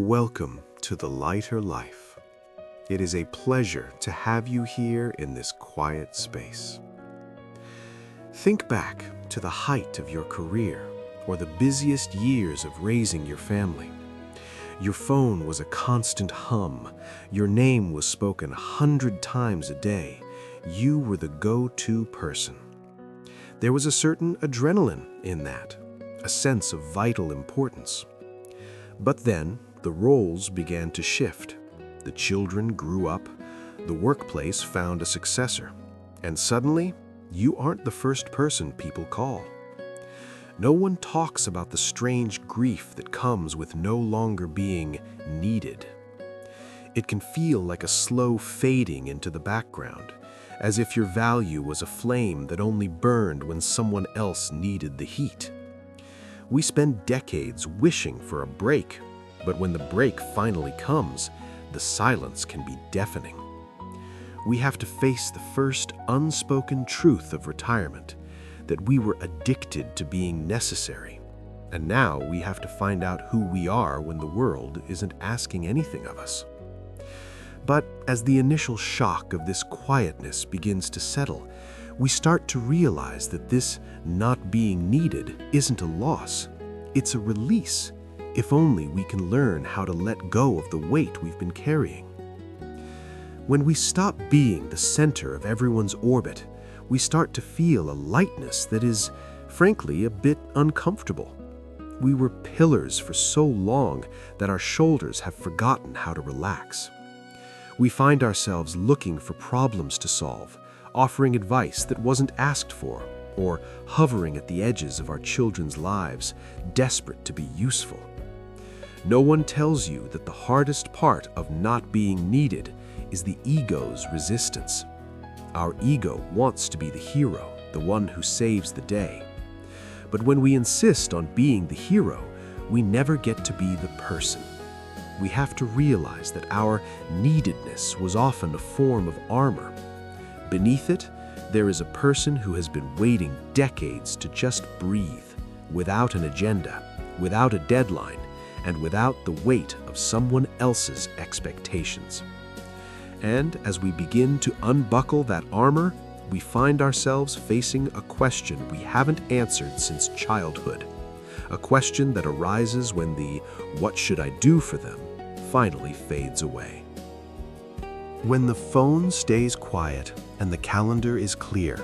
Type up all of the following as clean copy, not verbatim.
Welcome to the Lighter Life. It is a pleasure to have you here in this quiet space. Think back to the height of your career or the busiest years of raising your family. Your phone was a constant hum. Your name was spoken 100 times a day. You were the go-to person. There was a certain adrenaline in that, a sense of vital importance. But then, the roles began to shift. The children grew up, the workplace found a successor, and suddenly, you aren't the first person people call. No one talks about the strange grief that comes with no longer being needed. It can feel like a slow fading into the background, as if your value was a flame that only burned when someone else needed the heat. We spend decades wishing for a break, but when the break finally comes, the silence can be deafening. We have to face the first unspoken truth of retirement, that we were addicted to being necessary. And now we have to find out who we are when the world isn't asking anything of us. But as the initial shock of this quietness begins to settle, we start to realize that this not being needed isn't a loss. It's a release, if only we can learn how to let go of the weight we've been carrying. When we stop being the center of everyone's orbit, we start to feel a lightness that is, frankly, a bit uncomfortable. We were pillars for so long that our shoulders have forgotten how to relax. We find ourselves looking for problems to solve, offering advice that wasn't asked for, or hovering at the edges of our children's lives, desperate to be useful. No one tells you that the hardest part of not being needed is the ego's resistance. Our ego wants to be the hero, the one who saves the day. But when we insist on being the hero, we never get to be the person. We have to realize that our neededness was often a form of armor. Beneath it, there is a person who has been waiting decades to just breathe, without an agenda, without a deadline, and without the weight of someone else's expectations. And as we begin to unbuckle that armor, we find ourselves facing a question we haven't answered since childhood. A question that arises when the "what should I do for them" finally fades away. When the phone stays quiet and the calendar is clear,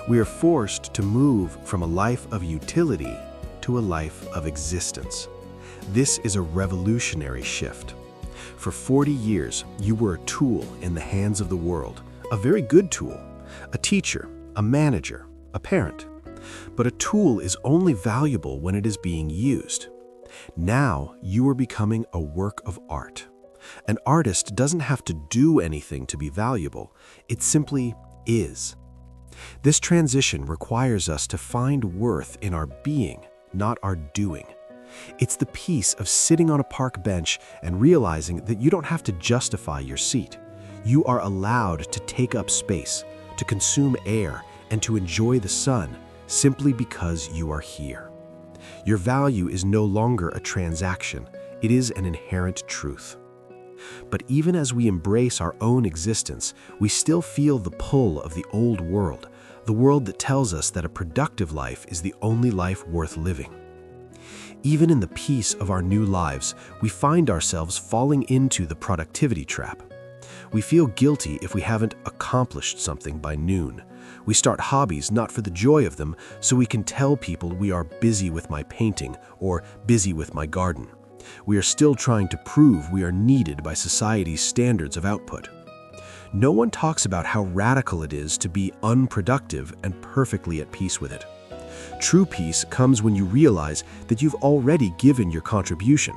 we are forced to move from a life of utility to a life of existence. This is a revolutionary shift. For 40 years, you were a tool in the hands of the world, a very good tool, a teacher, a manager, a parent. But a tool is only valuable when it is being used. Now, you are becoming a work of art. An artist doesn't have to do anything to be valuable. It simply is. This transition requires us to find worth in our being, not our doing. It's the peace of sitting on a park bench and realizing that you don't have to justify your seat. You are allowed to take up space, to consume air, and to enjoy the sun simply because you are here. Your value is no longer a transaction. It is an inherent truth. But even as we embrace our own existence, we still feel the pull of the old world, the world that tells us that a productive life is the only life worth living. Even in the peace of our new lives, we find ourselves falling into the productivity trap. We feel guilty if we haven't accomplished something by noon. We start hobbies not for the joy of them, so we can tell people we are busy with my painting or busy with my garden. We are still trying to prove we are needed by society's standards of output. No one talks about how radical it is to be unproductive and perfectly at peace with it. True peace comes when you realize that you've already given your contribution.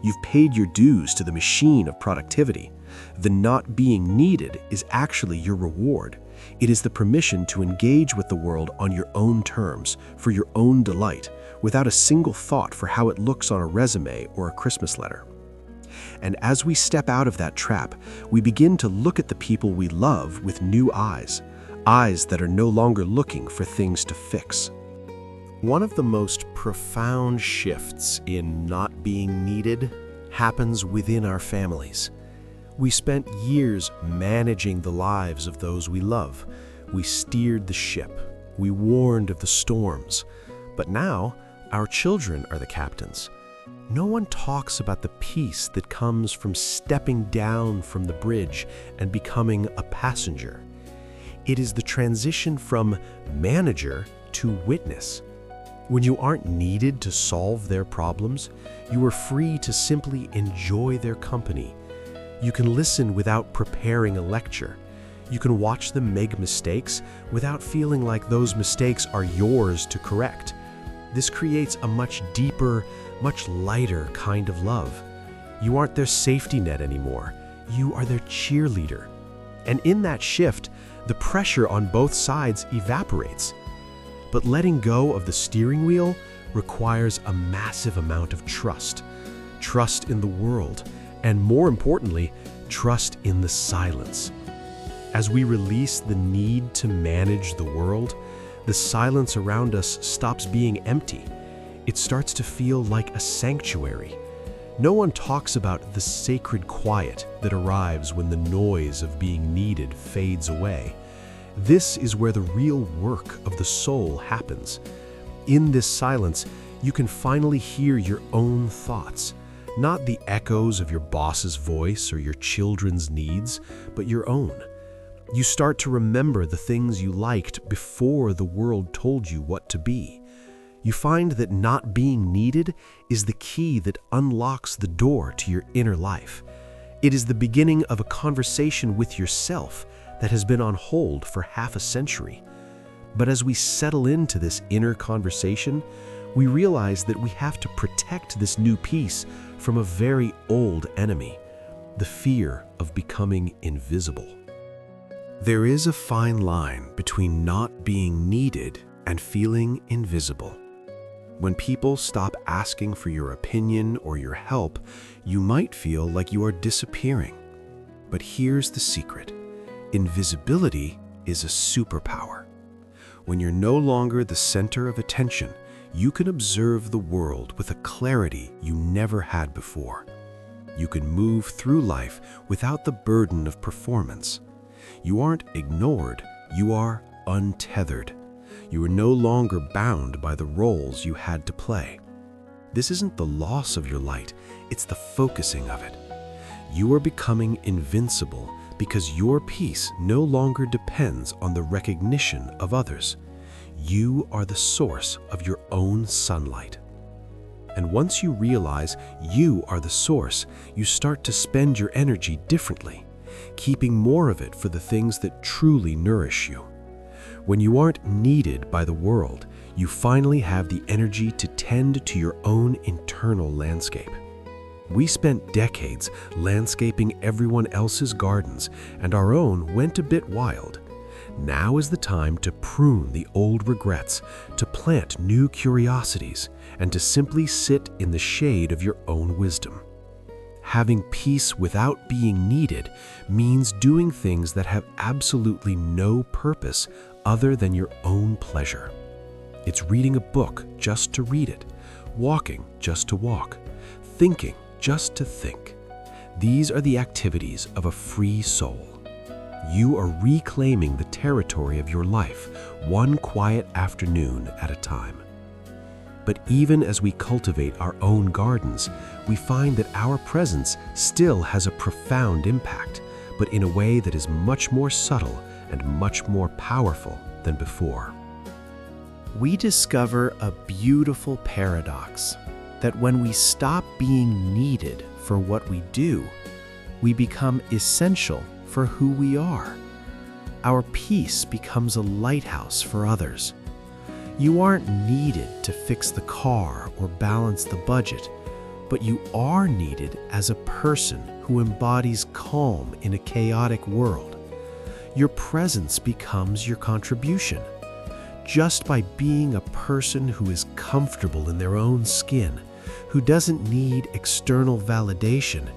You've paid your dues to the machine of productivity. The not being needed is actually your reward. It is the permission to engage with the world on your own terms, for your own delight, without a single thought for how it looks on a resume or a Christmas letter. And as we step out of that trap, we begin to look at the people we love with new eyes, eyes that are no longer looking for things to fix. One of the most profound shifts in not being needed happens within our families. We spent years managing the lives of those we love. We steered the ship. We warned of the storms. But now, our children are the captains. No one talks about the peace that comes from stepping down from the bridge and becoming a passenger. It is the transition from manager to witness. When you aren't needed to solve their problems, you are free to simply enjoy their company. You can listen without preparing a lecture. You can watch them make mistakes without feeling like those mistakes are yours to correct. This creates a much deeper, much lighter kind of love. You aren't their safety net anymore. You are their cheerleader. And in that shift, the pressure on both sides evaporates. But letting go of the steering wheel requires a massive amount of trust. Trust in the world, and more importantly, trust in the silence. As we release the need to manage the world, the silence around us stops being empty. It starts to feel like a sanctuary. No one talks about the sacred quiet that arrives when the noise of being needed fades away. This is where the real work of the soul happens. In this silence, you can finally hear your own thoughts, not the echoes of your boss's voice or your children's needs, but your own. You start to remember the things you liked before the world told you what to be. You find that not being needed is the key that unlocks the door to your inner life. It is the beginning of a conversation with yourself that has been on hold for half a century. But as we settle into this inner conversation, we realize that we have to protect this new peace from a very old enemy, the fear of becoming invisible. There is a fine line between not being needed and feeling invisible. When people stop asking for your opinion or your help, you might feel like you are disappearing. But here's the secret. Invisibility is a superpower. When you're no longer the center of attention, you can observe the world with a clarity you never had before. You can move through life without the burden of performance. You aren't ignored, you are untethered. You are no longer bound by the roles you had to play. This isn't the loss of your light, it's the focusing of it. You are becoming invincible because your peace no longer depends on the recognition of others. You are the source of your own sunlight. And once you realize you are the source, you start to spend your energy differently, keeping more of it for the things that truly nourish you. When you aren't needed by the world, you finally have the energy to tend to your own internal landscape. We spent decades landscaping everyone else's gardens, and our own went a bit wild. Now is the time to prune the old regrets, to plant new curiosities, and to simply sit in the shade of your own wisdom. Having peace without being needed means doing things that have absolutely no purpose other than your own pleasure. It's reading a book just to read it, walking just to walk, thinking just to think. These are the activities of a free soul. You are reclaiming the territory of your life, one quiet afternoon at a time. But even as we cultivate our own gardens, we find that our presence still has a profound impact, but in a way that is much more subtle and much more powerful than before. We discover a beautiful paradox, that when we stop being needed for what we do, we become essential for who we are. Our peace becomes a lighthouse for others. You aren't needed to fix the car or balance the budget, but you are needed as a person who embodies calm in a chaotic world. Your presence becomes your contribution. Just by being a person who is comfortable in their own skin, who doesn't need external validation,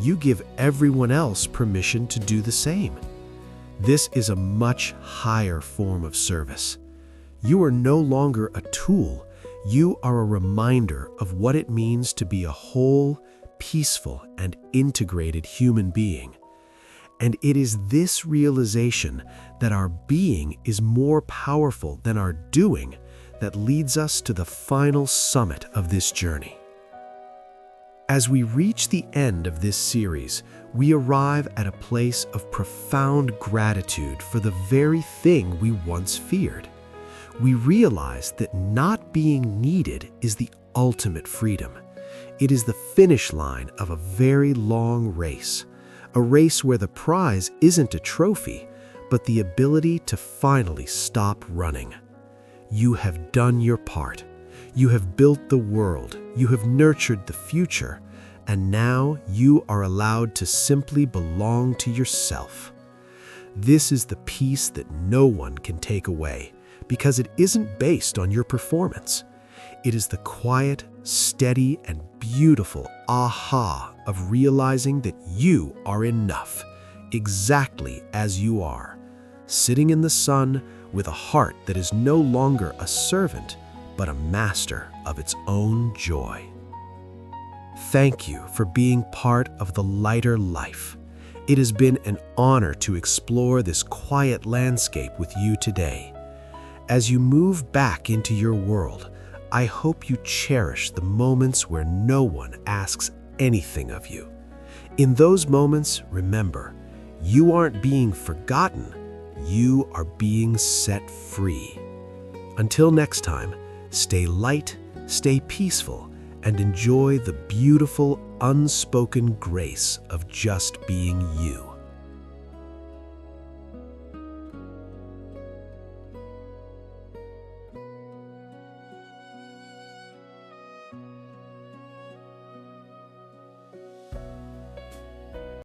you give everyone else permission to do the same. This is a much higher form of service. You are no longer a tool. You are a reminder of what it means to be a whole, peaceful and integrated human being. And it is this realization that our being is more powerful than our doing that leads us to the final summit of this journey. As we reach the end of this series, we arrive at a place of profound gratitude for the very thing we once feared. We realize that not being needed is the ultimate freedom. It is the finish line of a very long race, a race where the prize isn't a trophy, but the ability to finally stop running. You have done your part. You have built the world. You have nurtured the future. And now you are allowed to simply belong to yourself. This is the peace that no one can take away, because it isn't based on your performance. It is the quiet, steady, and beautiful aha of realizing that you are enough, exactly as you are, sitting in the sun with a heart that is no longer a servant, but a master of its own joy. Thank you for being part of the lighter life. It has been an honor to explore this quiet landscape with you today. As you move back into your world, I hope you cherish the moments where no one asks anything of you. In those moments, remember, you aren't being forgotten, you are being set free. Until next time, stay light, stay peaceful, and enjoy the beautiful, unspoken grace of just being you.